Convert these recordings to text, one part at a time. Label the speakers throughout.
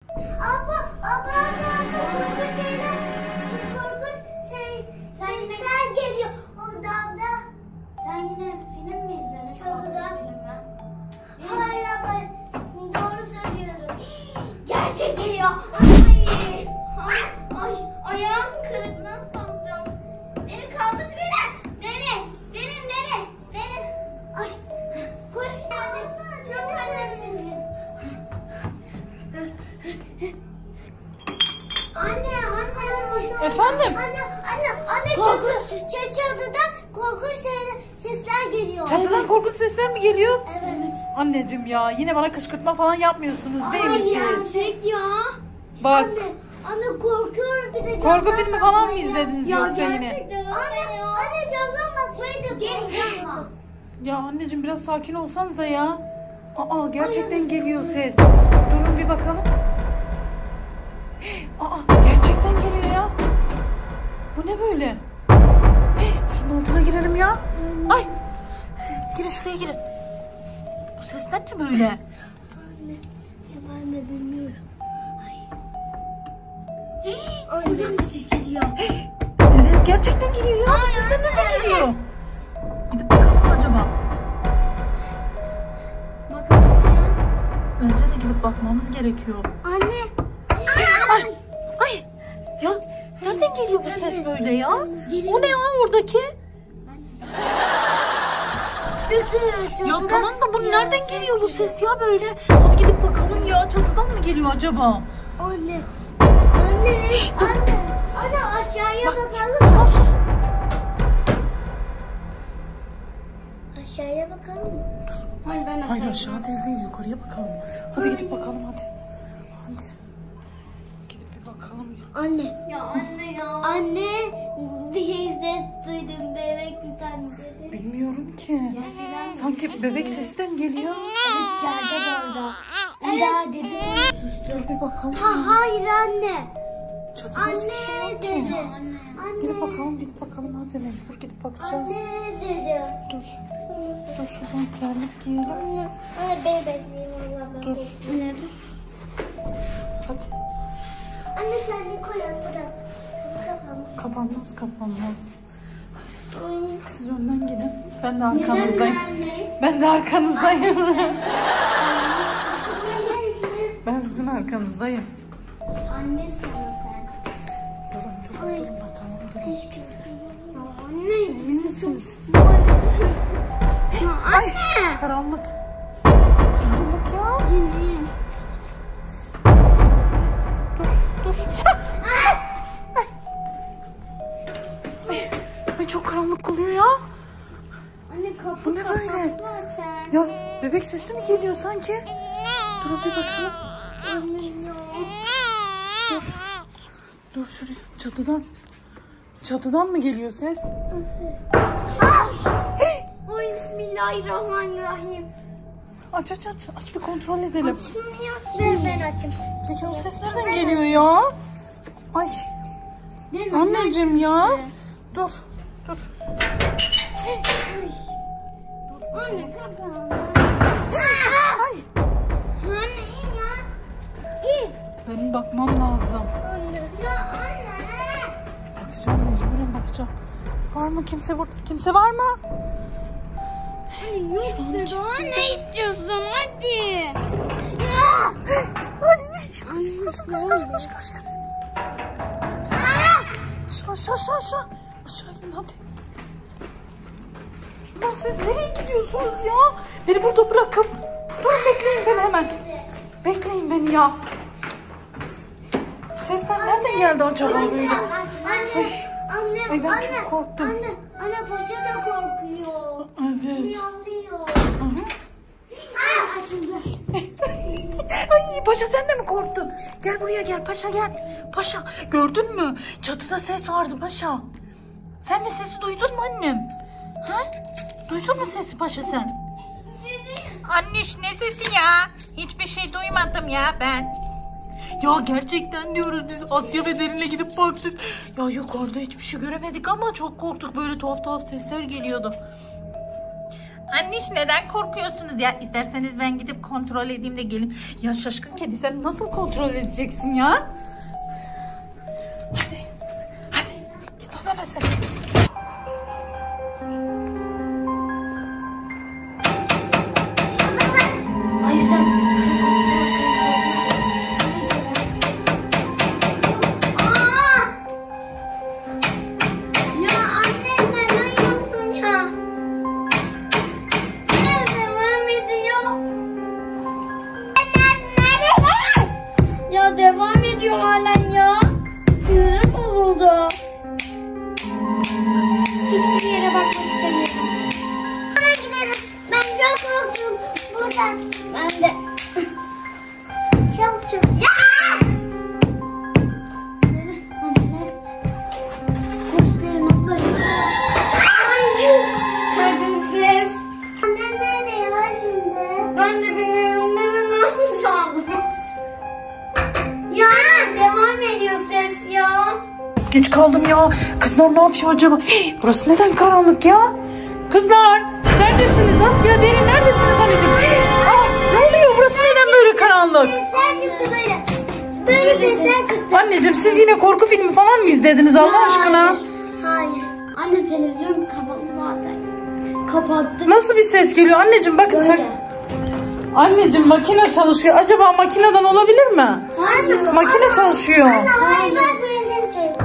Speaker 1: Abla, korkunç sesler geliyor odamda. Sen yine film mi izledin? Çalıda. Hayır abla, doğru söylüyorum. Gerçek geliyor. Ay, ayağım kırık, nasıl kalkacağım? Deri kaldır beni. Deri. Ay, koş anne. Çabuk anne. Anne.
Speaker 2: Efendim?
Speaker 1: Anne çatıdan korkunç sesler geliyor.
Speaker 2: Çatıdan korkunç sesler mi geliyor?
Speaker 1: Evet.
Speaker 2: Anneciğim ya, yine bana kışkırtma falan yapmıyorsunuz değil mi siz?
Speaker 1: Gerçek ya.
Speaker 2: Bak.
Speaker 1: Anne korkuyorum, bir de
Speaker 2: Korku filmi falan mı izlediniz yoksa yine?
Speaker 1: Anne camdan bakmayı da korkuyorum.
Speaker 2: Ya anneciğim biraz sakin olsanıza ya. Aa, gerçekten geliyor ses. Durun bir bakalım. Aa, gerçekten geliyor ya. Bu ne böyle? Şunun altına girelim ya. Ay. Girin şuraya girin. Bu sesler ne böyle?
Speaker 1: Ben de bilmiyorum. Oradan bir ses geliyor.
Speaker 2: Evet, gerçekten geliyor ya. Bu sesler nereden geliyor? Gidip bakalım mı acaba?
Speaker 1: Bakalım ya.
Speaker 2: Bence de gidip bakmamız gerekiyor.
Speaker 1: Anne.
Speaker 2: Ay. Ya nereden geliyor bu ses böyle ya? O ne ya oradaki? Ya tamam da bu nereden geliyor bu ses ya böyle? Hadi gidip bakalım ya. Çatıdan mı geliyor acaba?
Speaker 1: Anne aşağıya bakalım.
Speaker 2: Tamam sus.
Speaker 1: Aşağıya bakalım mı? Hayır, ben
Speaker 2: Hayır aşağı değil yukarıya bakalım. Hadi gidip bakalım hadi. Hadi. Gidip bir bakalım ya.
Speaker 1: Anne bir ses duydum, bebek bir tane dedi.
Speaker 2: Bilmiyorum ki. Sanki bebek sesten geliyor.
Speaker 1: Evet, geldi orada. Bir daha dedi, sonra sustu.
Speaker 2: Dur bir bakalım.
Speaker 1: Hayır anne.
Speaker 2: Çatıda hiçbir şey yok ki.
Speaker 1: Dedi.
Speaker 2: Gidip bakalım hadi, mecbur gidip bakacağız.
Speaker 1: Anne dedi.
Speaker 2: Dur şuradan terlik giyelim.
Speaker 1: Anne bebekliyim Allah'ım.
Speaker 2: Dur.
Speaker 1: Anne dur.
Speaker 2: Hadi.
Speaker 1: Anne sen de koy bırak. Kapanmaz.
Speaker 2: Kapanmaz. Hadi.
Speaker 1: Ay.
Speaker 2: Siz önden gidin. Ben de arkanızdayım.
Speaker 1: Anne.
Speaker 2: Ben de arkanızdayım.
Speaker 1: Anne.
Speaker 2: Ben sizin arkanızdayım.
Speaker 1: Anne sana sen.
Speaker 2: Durun bakalım. Durun.
Speaker 1: Keşke. Anne.
Speaker 2: Emin misiniz?
Speaker 1: Anne.
Speaker 2: Karanlık ya. Dur. Ay çok karanlık oluyor ya.
Speaker 1: Anne kapı
Speaker 2: Bu ne böyle?
Speaker 1: zaten.
Speaker 2: Ya bebek sesi mi geliyor sanki? Dur bir bakalım.
Speaker 1: Anne ya.
Speaker 2: Dur şuraya. Çatıdan mı geliyor ses?
Speaker 1: Ay bismillahirrahmanirrahim.
Speaker 2: Aç bir kontrol edelim.
Speaker 1: Açılmıyor ki. Ben açayım.
Speaker 2: Peki o ses nereden geliyor ya? Ay anneciğim ya. Dur.
Speaker 1: Anne kapan.
Speaker 2: Ay.
Speaker 1: Anne ya. İyi.
Speaker 2: Benim bakmam lazım.
Speaker 1: Anne. Ya anne.
Speaker 2: Bakacağım, mecburen bakacağım. Var mı kimse burada? Kimse var mı?
Speaker 1: Anne yok işte daha ne istiyorsun hadi.
Speaker 2: Ay. Koş. Aşağı. Aşağı inin hadi. Kızlar siz nereye gidiyorsunuz ya? Beni burada bırakıp. Durun bekleyin beni hemen. Bekleyin beni ya. Sesler nereden geldi acaba böyle?
Speaker 1: Anne.
Speaker 2: Ay ben çok korktum.
Speaker 1: Anne paşa da korkuyor.
Speaker 2: Evet.
Speaker 1: Yalıyor. Açıldı.
Speaker 2: Ay Paşa sen de mi korktun? Gel buraya gel Paşa gel. Paşa gördün mü? Çatıda ses vardı Paşa. Sen de sesi duydun mu annem? Ha? Duydun mu sesi Paşa sen? Anneş ne sesi ya? Hiçbir şey duymadım ya ben. Ya gerçekten diyoruz biz Asya ve Derin'e gidip baktık. Ya yukarıda hiçbir şey göremedik ama çok korktuk. Böyle tuhaf sesler geliyordu. Anneş neden korkuyorsunuz ya? İsterseniz ben gidip kontrol edeyim de gelin. Ya şaşkın kedi sen nasıl kontrol edeceksin ya? Hadi. Hadi. Git odana sen.
Speaker 1: Hayır sen.
Speaker 3: Devam ediyor halen ya. Sinirim bozuldu. Hiçbir yere bakmak istemiyorum. Bana gidelim. Ben çok korktum. Buradan. Ben de. Çok. Ya!
Speaker 1: Koş derin abla.
Speaker 3: Ay! Kalbim ses. Annem nerede ya şimdi? Ben de bilmiyorum. Ne yapacağım? Ya devam ediyor ses ya.
Speaker 2: Geç kaldım ya. Kızlar ne yapıyor acaba? Hii, burası neden karanlık ya? Kızlar neredesiniz? Asya Derin neredesiniz anneciğim? Ne oluyor? Burası neden böyle karanlık?
Speaker 3: Sesler çıktı böyle. Böyle sesler çıktı.
Speaker 2: Anneciğim siz yine korku filmi falan mı izlediniz Allah aşkına?
Speaker 3: Hayır. Anne televizyon kapalı zaten. Kapattı.
Speaker 2: Nasıl bir ses geliyor anneciğim? Bakın sen.
Speaker 3: Böyle.
Speaker 2: Anneciğim makine çalışıyor. Acaba makineden olabilir mi?
Speaker 3: Hayır.
Speaker 2: Makine çalışıyor.
Speaker 3: Hayır. Böyle ses geliyor.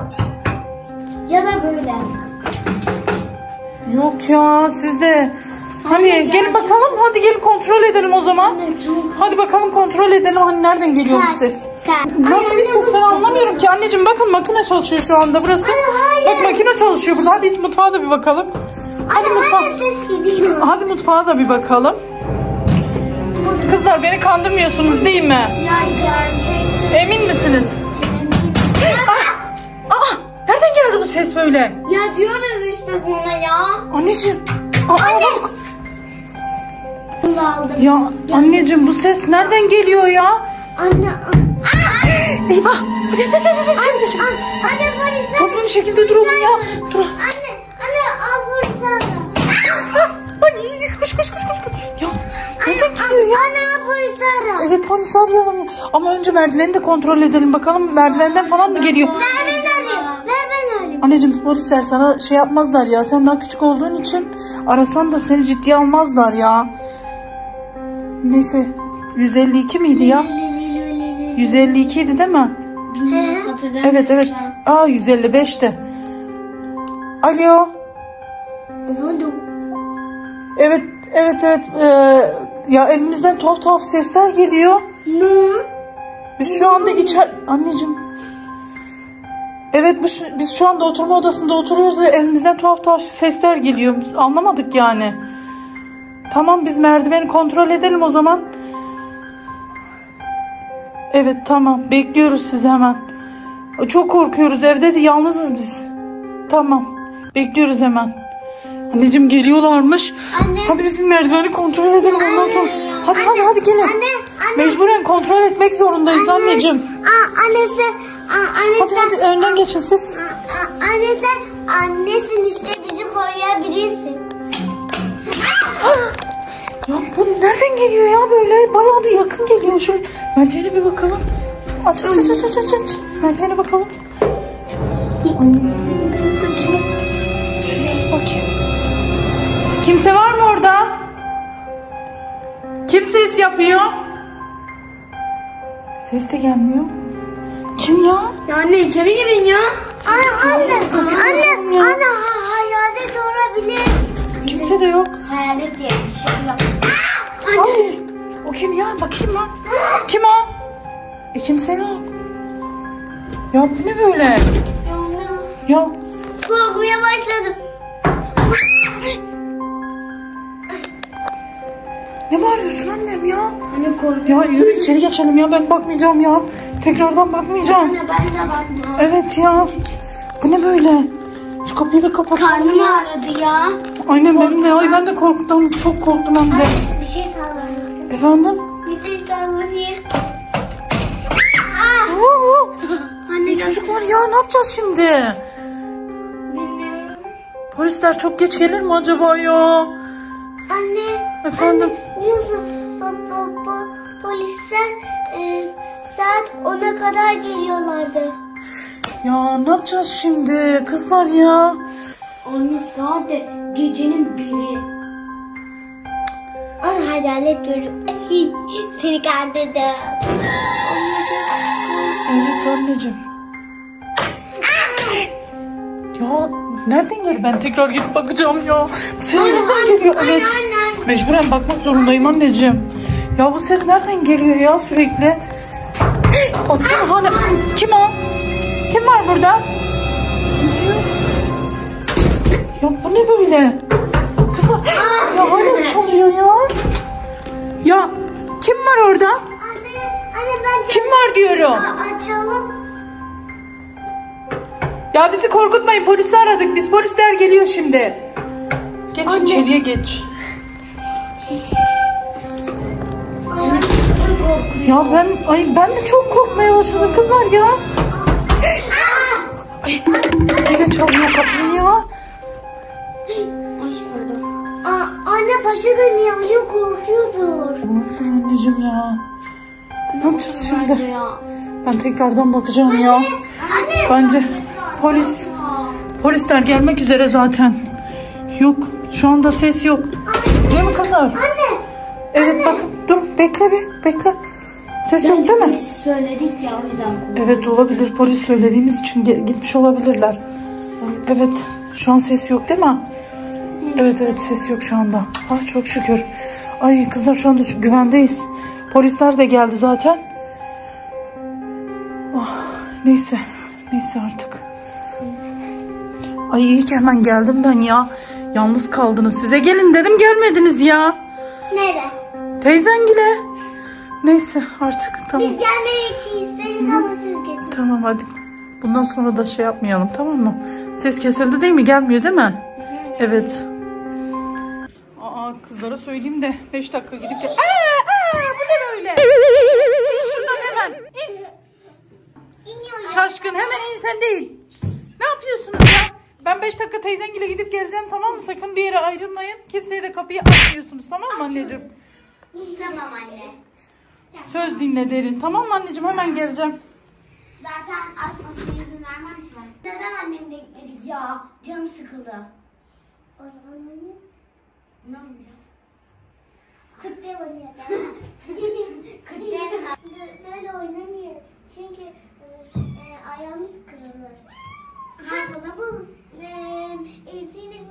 Speaker 3: Ya da böyle.
Speaker 2: Yok ya sizde. Hani gelin bakalım. Hadi gelin kontrol edelim o zaman.
Speaker 3: Anne çok.
Speaker 2: Hadi bakalım kontrol edelim. Hani nereden geliyor bu ses? Nasıl bir ses ben anlamıyorum ki. Anneciğim bakın makine çalışıyor şu anda burası.
Speaker 3: hayır.
Speaker 2: Bak makine çalışıyor burada. Hadi mutfağa da bir bakalım. Hadi mutfağa.
Speaker 3: Anne ses geliyor.
Speaker 2: Hadi mutfağa da bir bakalım. Kızlar beni kandırmıyorsunuz değil mi?
Speaker 3: Ya gerçek.
Speaker 2: Emin misiniz? Aa, nereden geldi bu ses böyle?
Speaker 3: Ya diyoruz işte sana ya.
Speaker 2: Anneciğim. Bak.
Speaker 3: Bunu da aldım.
Speaker 2: Ya anneciğim bu ses nereden geliyor ya?
Speaker 3: Anne.
Speaker 2: Eyvah. Hadi içeri geçelim.
Speaker 3: Anne polis.
Speaker 2: Toplu bir şekilde duralım ya. Dur.
Speaker 3: Anne al polis ara.
Speaker 2: Ay koş. Ya nereden geliyor ya?
Speaker 3: Anne al polis ara.
Speaker 2: Evet polisi arayalım ya. Ama önce merdiveni de kontrol edelim bakalım. Merdivenden falan mı geliyor?
Speaker 3: Ver ben arayayım.
Speaker 2: Anneciğim polisler sana şey yapmazlar ya. Sen daha küçük olduğun için arasan da seni ciddiye almazlar ya. Neyse 152 miydi ya? 152 idi değil mi? Evet. Aa 155'ti. Alo. Evet. Ya evimizden tuhaf sesler geliyor.
Speaker 3: Ne?
Speaker 2: Biz şu anda anneciğim. Evet biz şu anda oturma odasında oturuyoruz ve evimizden tuhaf sesler geliyor. Biz anlamadık yani. Tamam biz merdiveni kontrol edelim o zaman. Evet tamam bekliyoruz sizi hemen. Çok korkuyoruz evde de yalnızız biz. Tamam bekliyoruz hemen. Anneciğim geliyorlarmış.
Speaker 3: Anne.
Speaker 2: Hadi biz bir merdiveni kontrol edelim ondan sonra. Hadi gelin.
Speaker 3: Anne.
Speaker 2: Mecburen kontrol etmek zorundayız anneciğim. Hadi önden geçin siz.
Speaker 3: Anne sen annesin işte bizi koruyabilirsin.
Speaker 2: Ya bu nereden geliyor ya böyle? Bayağı da yakın geliyor. Şöyle merdivene bir bakalım. Aç. Merdivene bakalım. Ay, sen içine. Şuraya bakayım. Kimse var mı orada? Kim ses yapıyor? Ses de gelmiyor. Kim ya?
Speaker 3: Ya anne içeri girin ya. Anne hayalet olabilir.
Speaker 2: Kimse de yok.
Speaker 3: Hayalet diye bir şey yok.
Speaker 2: Ay, o kim ya? Bakayım lan. Kim o? Kimse yok. Ya bu ne böyle? Ya
Speaker 3: Korkuya başladım.
Speaker 2: ne bağırıyorsun annem ya?
Speaker 3: Anne korkuya.
Speaker 2: Ya yürü içeri geçelim ya ben bakmayacağım ya. Tekrardan bakmayacağım.
Speaker 3: Anne ben de bakmam.
Speaker 2: Evet ya. Bu ne böyle? Şu kapıyı da kapatalım.
Speaker 3: Karnım ağrıdı ya.
Speaker 2: Aynen benim de. Ay ben de korktum. Çok korktum hem de.
Speaker 3: Bir şey sallanıyor.
Speaker 2: Efendim?
Speaker 3: Bir şey sallanıyor.
Speaker 2: Anne çocuklar ya ne yapacağız şimdi?
Speaker 3: Bilmiyorum.
Speaker 2: Polisler çok geç gelir mi acaba ya?
Speaker 3: Anne.
Speaker 2: Efendim?
Speaker 3: Anne, biliyorsun polisler saat 10'a kadar geliyorlardı.
Speaker 2: Ya ne yapacağız şimdi kızlar ya?
Speaker 1: Anne saat de gecenin 1'i.
Speaker 3: Onu hayalet görüp seni kandırdım.
Speaker 2: Evet anneciğim. Ya nereden geliyor? Ben tekrar gidip bakacağım ya. Ses nereden geliyor? Evet. Mecburen bakmak zorundayım anneciğim. Ya bu ses nereden geliyor ya sürekli? Baksana hala. Kim o? Kim var burada? Kimse yok. Ya bu ne böyle? Kızlar ya hala çalıyor ya. Ya kim var orada?
Speaker 3: Anne ben
Speaker 2: Kim var diyorum.
Speaker 3: açalım.
Speaker 2: Ya bizi korkutmayın, polisi aradık biz, polisler geliyor şimdi. Geç içeriye geç. Ya ben de çok korkmaya başladım kızlar ya. Ay, yine çalıyor kapıyı ya.
Speaker 3: Anne paşa da miyavlıyor, korkuyordur.
Speaker 2: Korkuyor anneciğim ya. Ne yapacağız şimdi?
Speaker 1: Ya.
Speaker 2: Ben tekrardan bakacağım ya.
Speaker 3: Anne.
Speaker 2: Bence polisler gelmek üzere zaten. Yok şu anda ses yok. Değil mi kızlar?
Speaker 3: Anne.
Speaker 2: Evet bakın dur bekle. Ses yok değil mi?
Speaker 1: Biz söyledik ya o yüzden.
Speaker 2: Evet olabilir, polis söylediğimiz için gitmiş olabilirler. Evet şu an ses yok değil mi? Evet ses yok şu anda. Ah çok şükür. Ay kızlar şu anda güvendeyiz. Polisler de geldi zaten. Oh, neyse artık. Ay iyi ki hemen geldim ben ya. Yalnız kaldınız. Size gelin dedim gelmediniz ya.
Speaker 3: Nereye?
Speaker 2: Teyzengile. Neyse artık tamam.
Speaker 3: Biz gelmeyi için istedik ama siz getirin.
Speaker 2: Tamam hadi. Bundan sonra da şey yapmayalım tamam mı? Ses kesildi değil mi? Gelmiyor değil mi? Evet. Aa kızlara söyleyeyim de 5 dakika gidip de... bu ne böyle? İn şuradan hemen. İn.
Speaker 3: İniyorum.
Speaker 2: Şaşkın hemen in sen değil. Ne yapıyorsunuz ya? Ben 5 dakika teyzengile gidip geleceğim tamam mı? Sakın bir yere ayrılmayın. Kimseye de kapıyı açmıyorsunuz tamam mı anneciğim?
Speaker 3: Tamam anne.
Speaker 2: Söz dinle derin tamam mı anneciğim? Hemen geleceğim.
Speaker 3: Zaten açmasına izin vermem ki ben. Neden annemle gitmedik ya? Canım sıkıldı. O zaman ne oynayacağız? Kıtte oynayacağız. Kıtte. Böyle oynamıyor. Çünkü ayağımız kırılır. Ha bunu bul. Esin'in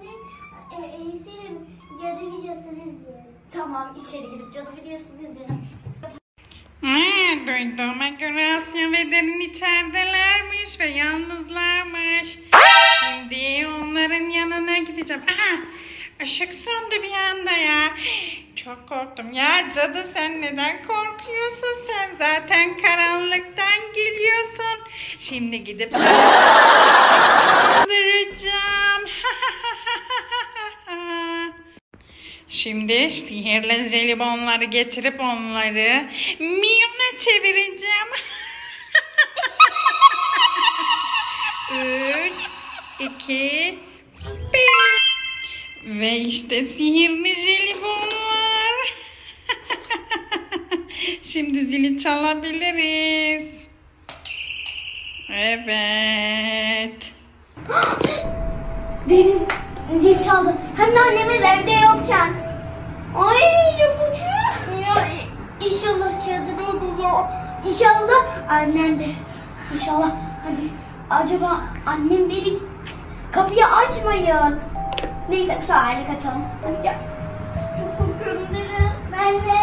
Speaker 3: cadı videosunu izleyelim. Tamam içeri gidip cadı videosunu izleyelim.
Speaker 2: Duyduğuma göre Asya ve Derin içeridelermiş ve yalnızlarmış. Şimdi onların yanına gideceğim. Aha, ışık söndü bir anda ya. Çok korktum. Ya cadı sen neden korkuyorsun? Sen zaten karanlıktan geliyorsun. Şimdi gidip kandıracağım. Şimdi sihirli jelibonları getirip onları milyona çevireceğim. 3, 2, 1. Ve işte sihirli jelibonlar. Şimdi zili çalabiliriz. Evet.
Speaker 3: Deniz zil çaldı. Hem de annemiz evde yokken. Ay çok korkuyorum. Ya inşallah çadırı ya. İnşallah annemdir. İnşallah. Hadi. Acaba annem dedik. Kapıyı açmayın. Neyse bu seferlik açalım. Hadi gel. Çok korkuyorum derim. Ben de.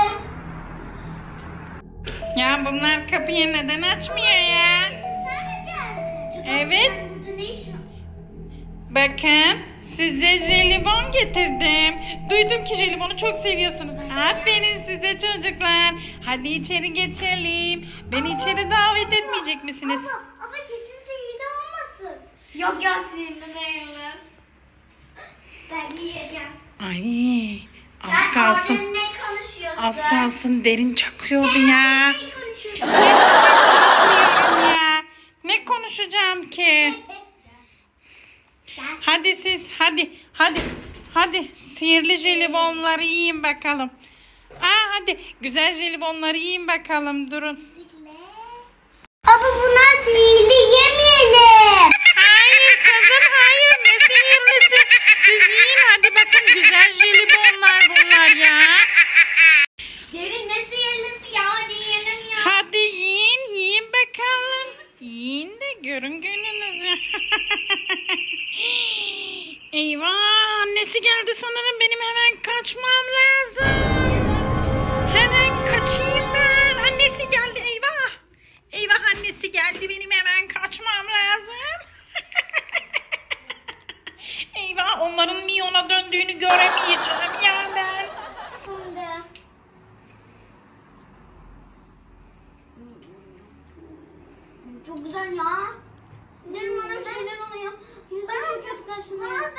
Speaker 2: Ya bunlar kapıyı neden açmıyor ya?
Speaker 3: Sen mi geldin?
Speaker 2: Evet.
Speaker 3: Burada ne işin?
Speaker 2: Bakın size jelibon getirdim. Duydum ki jelibonu çok seviyorsunuz. Aferin size çocuklar. Hadi içeri geçelim. Beni içeri davet etmeyecek misiniz?
Speaker 3: Ama kesin sihirli olmasın. Yok sihirli değildir. Ben yiyeceğim.
Speaker 2: Ay az
Speaker 3: Sen
Speaker 2: kalsın.
Speaker 3: orada ne konuşuyorsun?
Speaker 2: Az kalsın derin çakıyordu ya.
Speaker 3: Ne konuşuyorsun?
Speaker 2: Konuşmuyorum ya. Ne konuşacağım ki? Hadi siz hadi sihirli jelibonları yiyin bakalım. Hadi güzel jelibonları yiyin bakalım, durun.
Speaker 3: Ama bunlar sihirli, yemeyelim.
Speaker 2: Hayır kızım, hayır, ne sihirlisi. Siz yiyin hadi, bakın güzel jelibonlar bunlar ya.
Speaker 3: Derin ne sihirlisi ya, hadi yiyelim ya.
Speaker 2: Hadi yiyin bakalım. Yiyin de görün gününüzü. Eyvah, annesi geldi sanırım, benim hemen kaçmam lazım. Hemen kaçayım ben. Annesi geldi, eyvah. Eyvah, annesi geldi, benim hemen kaçmam lazım. Eyvah, onların Mion'a döndüğünü göremeyeceğim ya ben.
Speaker 3: Çok güzel ya. Derin bana bir şeyler oluyor. Yüzüm çok kötü kaşınıyor.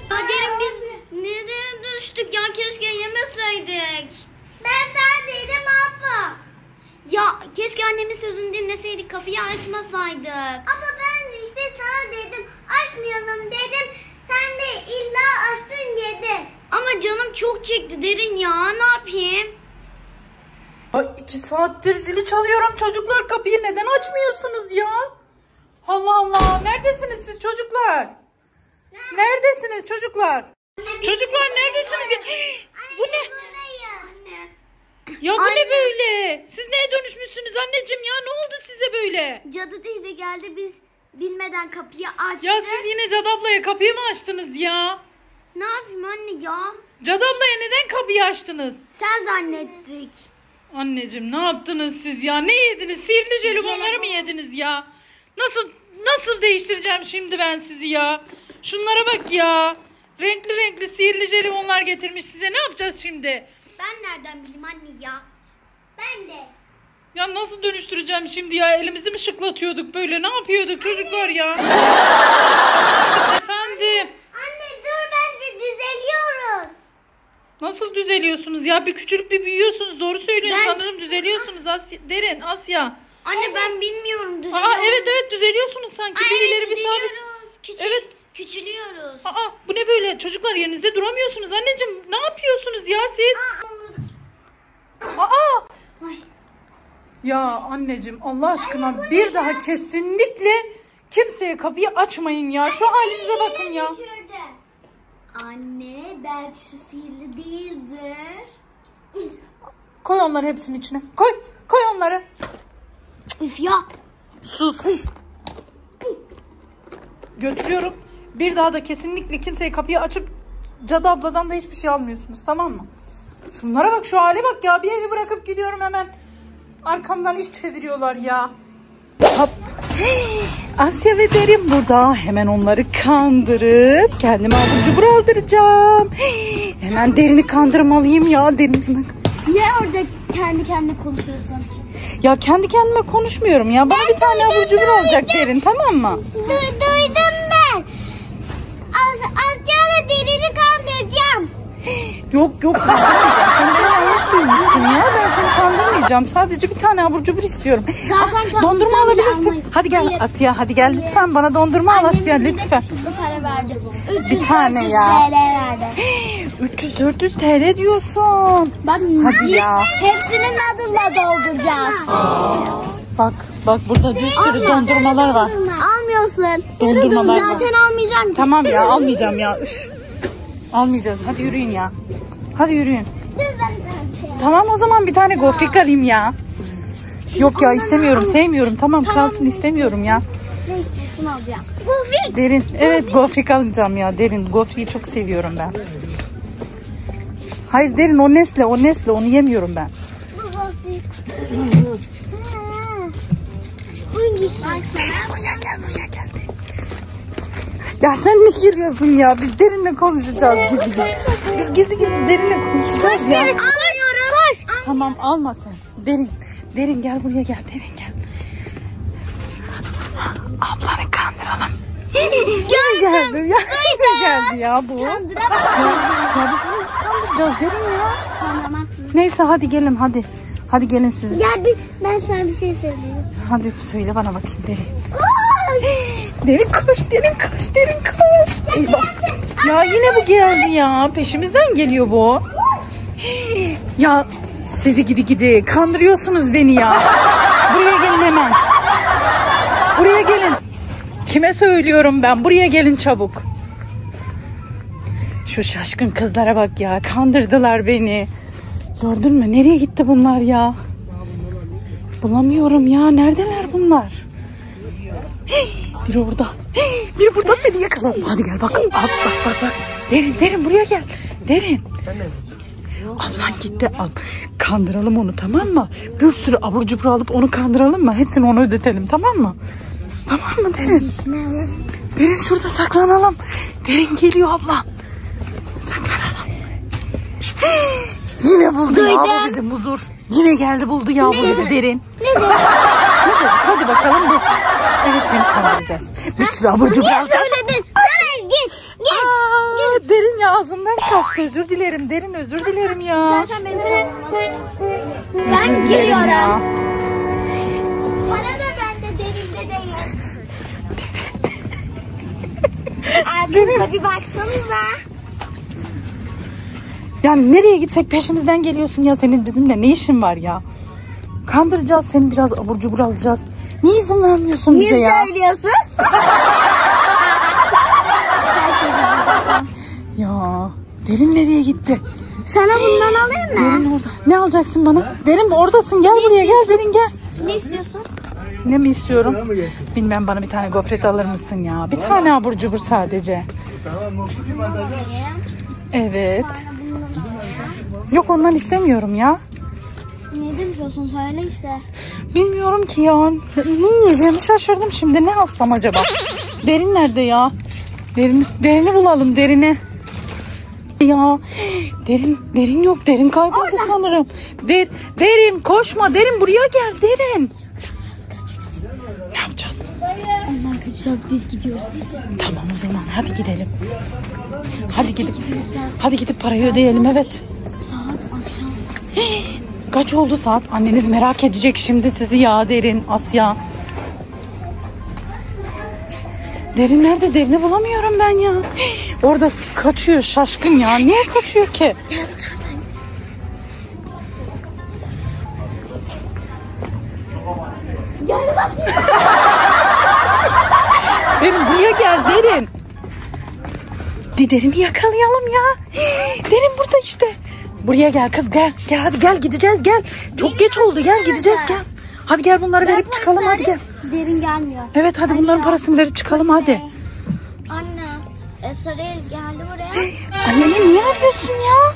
Speaker 3: Derin biz nereye düştük ya, keşke yemeseydik. Ben sana dedim abla. Ya keşke annemin sözünü dinleseydik, kapıyı açmasaydık. Ama ben de işte sana dedim açmayalım dedim. Sen de illa açtın yedin. Ama canım çok çekti Derin ya, ne yapayım?
Speaker 2: Ay, 2 saattir zili çalıyorum çocuklar, kapıyı neden açmıyorsunuz ya? Allah Allah, neredesiniz siz çocuklar? Neredesiniz çocuklar? Çocuklar neredesiniz ya? Bu ne?
Speaker 3: Anne.
Speaker 2: Ya bu ne böyle? Siz neye dönüşmüşsünüz anneciğim ya? Ne oldu size böyle?
Speaker 3: Cadı teyze geldi, biz bilmeden kapıyı açtı.
Speaker 2: Ya siz yine Cadı ablaya kapıyı mı açtınız ya?
Speaker 3: Ne yapayım anne ya?
Speaker 2: Cadı ablaya neden kapıyı açtınız?
Speaker 3: Sen zannettik.
Speaker 2: Anneciğim ne yaptınız siz ya? Ne yediniz? Sihirli jelibonları mı yediniz ya? Nasıl değiştireceğim şimdi ben sizi ya? Şunlara bak ya. Renkli renkli sihirli jelibonlar getirmiş size. Ne yapacağız şimdi?
Speaker 3: Ben nereden bileyim anne ya? Ben de.
Speaker 2: Ya nasıl dönüştüreceğim şimdi ya? Elimizi mi şıklatıyorduk böyle? Ne yapıyorduk çocuklar ya? Efendim?
Speaker 3: Anne dur, bence düzeliyoruz.
Speaker 2: Nasıl düzeliyorsunuz ya? Bir küçülüp bir büyüyorsunuz. Doğru söylüyorsun.
Speaker 3: Ben-
Speaker 2: Sanırım düzeliyorsunuz. Derin, Asya.
Speaker 3: Anne ben bilmiyorum, düzeliyoruz.
Speaker 2: Evet düzeliyorsunuz sanki. Bir ileri bir sabit. Evet.
Speaker 3: Küçülüyoruz.
Speaker 2: Bu ne böyle? Çocuklar yerinizde duramıyorsunuz anneciğim. Ne yapıyorsunuz ya siz?
Speaker 3: Ay.
Speaker 2: Ya anneciğim Allah aşkına bir daha kesinlikle kimseye kapıyı açmayın ya. Şu halinize bakın ya.
Speaker 3: Anne belki şu sihirli değildir.
Speaker 2: Koy onları hepsinin içine. Koy onları.
Speaker 3: Üf ya.
Speaker 2: Sus. Götürüyorum. Bir daha da kesinlikle kimseye kapıyı açıp Cadı abladan da hiçbir şey almıyorsunuz, tamam mı? Şunlara bak, şu hale bak ya. Bir evi bırakıp gidiyorum, hemen arkamdan iş çeviriyorlar ya. Hop. Asya ve Derin burada. Hemen onları kandırıp kendime abur cubur aldıracağım. Hemen Derin'i kandırmalıyım ya. Derin.
Speaker 3: Ne orada kendi kendine konuşuyorsun?
Speaker 2: Ya kendi kendime konuşmuyorum ya. Bana bir tane abur cubur olacak Derin, tamam mı?
Speaker 3: Duydum ben. Asya'yla Derin'i kandıracağım.
Speaker 2: Yok kandırmayacağım. Sen beni yanlış duymuşsun ya. Ben seni kandırmayacağım. Sadece bir tane abur cubur istiyorum.
Speaker 3: Zaten
Speaker 2: Dondurma alabilirsin.
Speaker 3: almayız.
Speaker 2: Hadi gel
Speaker 3: Hayır.
Speaker 2: Asya, hadi gel lütfen bana dondurma al Asya lütfen.
Speaker 3: Para verdi.
Speaker 2: Bir tane ya.
Speaker 3: TL verdi.
Speaker 2: 300-400 TL diyorsun.
Speaker 3: Bak
Speaker 2: Hadi ya.
Speaker 3: hepsinin adıyla dolduracağız.
Speaker 2: Bak burada bir sürü dondurmalar var.
Speaker 3: Almıyorsun.
Speaker 2: Dondurmalar var.
Speaker 3: Zaten almayacağım.
Speaker 2: Tamam ya, almayacağım ya. Üf. Almayacağız. Hadi yürüyün ya. Hadi yürüyün. Tamam o zaman bir tane gofrik alayım ya. Yok ya, istemiyorum, sevmiyorum. Tamam kalsın, istemiyorum ya.
Speaker 3: Ne istiyorsun alacağım? Gofrik.
Speaker 2: Derin, evet gofrik alacağım ya. Derin, gofriyi çok seviyorum ben. Hayır Derin, o Nesle, onu yemiyorum ben.
Speaker 3: Bu gofrik.
Speaker 2: Gel buraya Derin. Ya sen ne giriyorsun ya? Biz Derin'le konuşacağız gizli. Biz gizli Derin'le konuşacağız ya.
Speaker 3: Alıyorum. Koş.
Speaker 2: Tamam alma sen. Derin gel buraya gel. Derin gel. Ablanı kandıralım. Geldi ya. Geldi ya bu. Ya biz bunu nasıl kandıracağız Derin ya?
Speaker 3: Anlamazsınız.
Speaker 2: Neyse hadi gelin hadi. Hadi gelin siz.
Speaker 3: Ya ben sana bir şey söyleyeyim.
Speaker 2: Hadi söyle bana bakayım Derin. Derin koş, derin koş, derin koş. Eyvah. Ya yine bu geldi ya. Peşimizden geliyor bu. Ya sizi gidi kandırıyorsunuz beni ya. Buraya gelin hemen. Buraya gelin. Kime söylüyorum ben? Buraya gelin çabuk. Şu şaşkın kızlara bak ya. Kandırdılar beni. Gördün mü? Nereye gitti bunlar ya? Bulamıyorum ya. Neredeler bunlar? Biri orada. Biri burada, seni yakalayalım. Hadi gel bak. Bak. Derin buraya gel. Derin. Ablan gitti. Kandıralım onu, tamam mı? Bir sürü abur cubur alıp onu kandıralım mı? Hepsini ona ödetelim, tamam mı? Tamam mı Derin? Derin şurada saklanalım. Derin geliyor abla. Saklanalım. Yine buldu ya bu bizi muzur. Yine geldi buldu ya bu bizi Derin. Ne? Hadi bakalım bu. Evet, seni kandıracağız. Bir sürü abur cubur alacağız.
Speaker 3: Söyledin. Git.
Speaker 2: Derin ya, ağzımdan kaçtı. Özür dilerim Derin, özür dilerim ya.
Speaker 3: Zaten ben giriyorum.
Speaker 2: Ya.
Speaker 3: Para da bende, Derinde değil. Arkamıza bir baksanıza.
Speaker 2: Yani nereye gitsek peşimizden geliyorsun ya, senin bizimle ne işin var ya? Kandıracağız seni, biraz abur cubur alacağız. Niye izin vermiyorsun bize ya?
Speaker 3: Niye söylüyorsun?
Speaker 2: Ya Derin nereye gitti?
Speaker 3: Sana bundan alayım mı?
Speaker 2: Derin orada. Ne alacaksın bana? Derin oradasın, gel buraya gel Derin gel.
Speaker 3: Ne istiyorsun?
Speaker 2: Ne mi istiyorum? Bilmem, bana bir tane gofret alır mısın ya? Bir tane abur cubur sadece. Evet. Yok, ondan istemiyorum ya.
Speaker 3: Neden istiyorsun, söyle işte.
Speaker 2: Bilmiyorum ki ya. Ne yiyeceğimi şaşırdım şimdi. Ne alsam acaba? Derin nerede ya? Derini bulalım, Derini. Ya Derin yok. Derin kayboldu sanırım. Derin koşma. Derin buraya gel Derin. Ne yapacağız?
Speaker 3: Ondan kaçacağız, biz gidiyoruz.
Speaker 2: Tamam o zaman hadi gidelim. Hadi gidip parayı ödeyelim, evet.
Speaker 3: Saat akşam.
Speaker 2: Kaç oldu saat? Anneniz merak edecek şimdi sizi ya Derin, Asya. Derin nerede? Derin'i bulamıyorum ben ya. Orada kaçıyor, şaşkın ya. Niye kaçıyor ki?
Speaker 3: Gel bakayım.
Speaker 2: Derin buraya gel Derin. Derin'i yakalayalım ya. Derin burada işte. Buraya gel kız, gel. Gel hadi gel, gideceğiz gel. Çok geç oldu, gel gideceğiz gel. Hadi gel, bunları verip çıkalım, hadi gel.
Speaker 3: Derin gelmiyor.
Speaker 2: Evet hadi bunların parasını verip çıkalım hadi.
Speaker 3: Anne, Sarı geldi buraya.
Speaker 2: Anneni niye arıyorsun ya?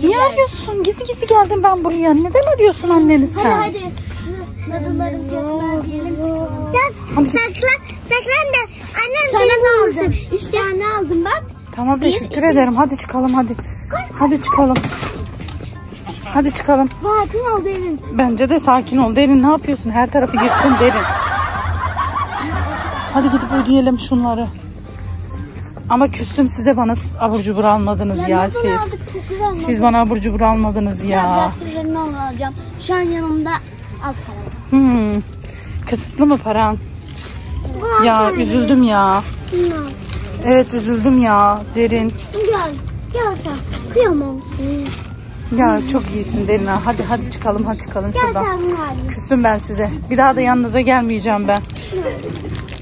Speaker 2: Niye arıyorsun? Gizli geldim ben buraya. Neden arıyorsun anneni sen?
Speaker 3: Hadi. Şu nadılların fiyatını diyelim çıkalım. Gel, saklan da. Annem sana ne aldım? 3 tane aldım bak.
Speaker 2: Tamam, teşekkür ederim. Hadi çıkalım hadi. Hadi çıkalım. Hadi çıkalım.
Speaker 3: Sakin ol Derin.
Speaker 2: Bence de sakin ol. Derin ne yapıyorsun? Her tarafı yıktın Derin. Hadi gidip ödeyelim şunları. Ama küstüm size, bana abur cubur almadınız ya siz. Siz bana abur cubur almadınız ya.
Speaker 3: Ben onu alacağım. Şu an yanımda az para.
Speaker 2: Kısıtlı mı paran? Ya üzüldüm ya. Evet üzüldüm ya Derin.
Speaker 3: Gel sen. Kıyamam.
Speaker 2: Ya çok iyisin Derin ha. Hadi çıkalım şuradan.
Speaker 3: Gel.
Speaker 2: Küstüm ben size. Bir daha da yanınıza gelmeyeceğim ben.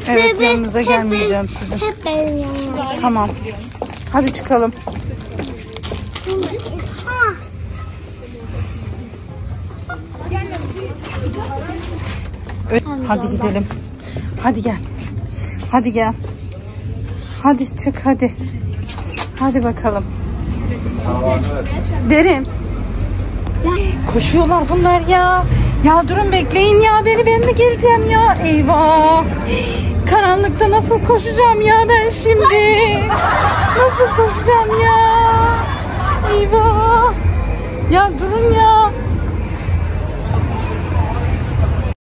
Speaker 2: Evet, yanınıza gelmeyeceğim sizin.
Speaker 3: Hep benim yanımda.
Speaker 2: Tamam. Hadi çıkalım. Evet, hadi gidelim. Hadi gel. Hadi çık hadi. Hadi bakalım. Derin. Koşuyorlar bunlar ya. Ya durun, bekleyin ya beni, ben de geleceğim ya. Eyvah. Karanlıkta nasıl koşacağım ya ben şimdi? Nasıl koşacağım ya? Eyvah. Ya durun ya.